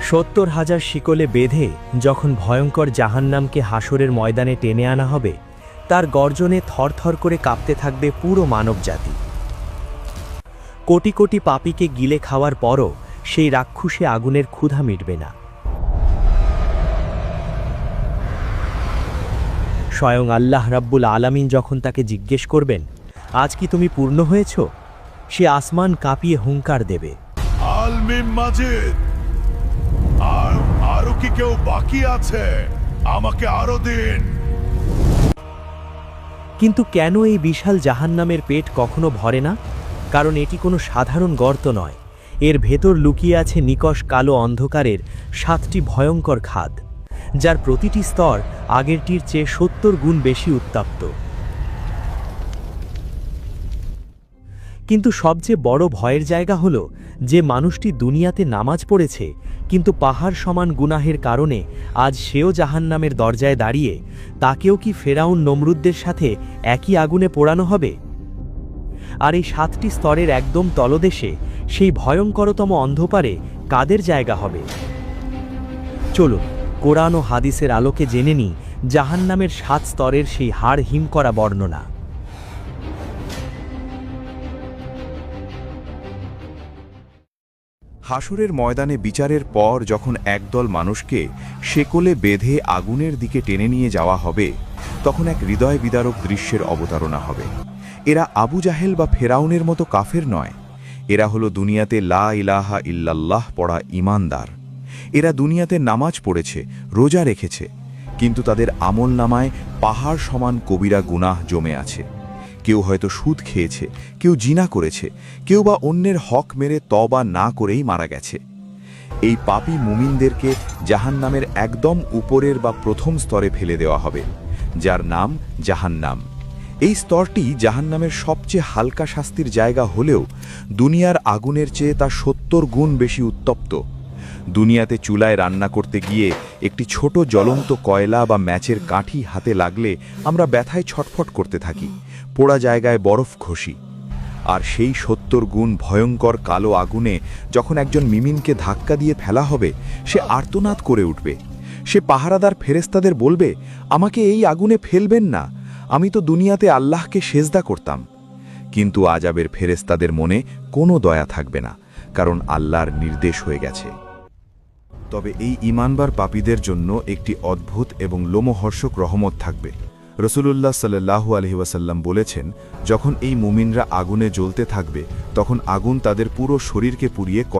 ৭০,০০০ শিকলে বেঁধে যখন ভয়ঙ্কর জাহান্নামকে হাসরের ময়দানে টেনে আনা হবে, তার গর্জনে থরথর করে কাঁপতে থাকবে পুরো মানবজাতি। কোটি কোটি পাপীকে গিলে খাওয়ার পরও সেই রাক্ষসে আগুনের ক্ষুধা মিটবে না। স্বয়ং আল্লাহ রাব্বুল আলামিন যখন তাকে জিজ্ঞেস করবেন, আজ কি তুমি পূর্ণ হয়েছ, সে আসমান কাঁপিয়ে হুঙ্কার দেবে, আল মিম মাজিদ, আরো কি কেউ বাকি আছে? আমাকে আরো দিন। কিন্তু কেন এই বিশাল জাহান্নামের পেট কখনো ভরে না? কারণ এটি কোনো সাধারণ গর্ত নয়, এর ভেতর লুকিয়ে আছে নিকষ কালো অন্ধকারের 7টি ভয়ঙ্কর খাদ, যার প্রতিটি স্তর আগেরটির চেয়ে 70 গুণ বেশি উত্তপ্ত। কিন্তু সবচেয়ে বড় ভয়ের জায়গা হলো যে মানুষটি দুনিয়াতে নামাজ পড়েছে, কিন্তু পাহাড় সমান গুনাহের কারণে আজ সেও জাহান্নামের দরজায় দাঁড়িয়ে, তাকেও কি ফেরাউন নমরুদদের সাথে একই আগুনে পোড়ানো হবে? আর এই 7টি স্তরের একদম তলদেশে সেই ভয়ঙ্করতম অন্ধকারে কাদের জায়গা হবে? চলুন কোরআন ও হাদিসের আলোকে জেনে নিই জাহান্নামের 7 স্তরের সেই হাড় হিম করা বর্ণনা। হাসরের ময়দানে বিচারের পর যখন একদল মানুষকে শেকলে বেঁধে আগুনের দিকে টেনে নিয়ে যাওয়া হবে, তখন এক হৃদয় বিদারক দৃশ্যের অবতারণা হবে। এরা আবু জাহেল বা ফেরাউনের মতো কাফের নয়, এরা হলো দুনিয়াতে লা ইলাহা ইল্লাল্লাহ পড়া ঈমানদার। এরা দুনিয়াতে নামাজ পড়েছে, রোজা রেখেছে, কিন্তু তাদের আমল নামায় পাহাড় সমান কবিরা গুনাহ জমে আছে। কেউ হয়তো সুদ খেয়েছে, কেউ জিনা করেছে, কেউ বা অন্যের হক মেরে তওবা না করেই মারা গেছে। এই পাপী মুমিনদেরকে জাহান্নামের একদম উপরের বা প্রথম স্তরে ফেলে দেওয়া হবে, যার নাম জাহান্নাম। এই স্তরটি জাহান্নামের সবচেয়ে হালকা শাস্তির জায়গা হলেও দুনিয়ার আগুনের চেয়ে তা 70 গুণ বেশি উত্তপ্ত। দুনিয়াতে চুলায় রান্না করতে গিয়ে একটি ছোট জ্বলন্ত কয়লা বা ম্যাচের কাঠি হাতে লাগলে আমরা ব্যথায় ছটফট করতে থাকি, পোড়া জায়গায় বরফ ঘষি। আর সেই 70 গুণ ভয়ঙ্কর কালো আগুনে যখন একজন মিমিনকে ধাক্কা দিয়ে ফেলা হবে, সে আর্তনাদ করে উঠবে। সে পাহারাদার ফেরেশতাদের বলবে, আমাকে এই আগুনে ফেলবেন না, আমি তো দুনিয়াতে আল্লাহকে সেজদা করতাম। কিন্তু আযাবের ফেরেশতাদের মনে কোনো দয়া থাকবে না, কারণ আল্লাহর নির্দেশ হয়ে গেছে। তবে এই ঈমানবার পাপীদের জন্য একটি অদ্ভুত এবং লোমহর্ষক রহমত থাকবে। রাসূলুল্লাহ সাল্লাল্লাহু আলাইহি ওয়াসাল্লাম বলেছেন, যখন এই মুমিনরা আগুনে জ্বলতে থাকবে, তখন আগুন তাদের পুরো শরীরকে পুড়িয়ে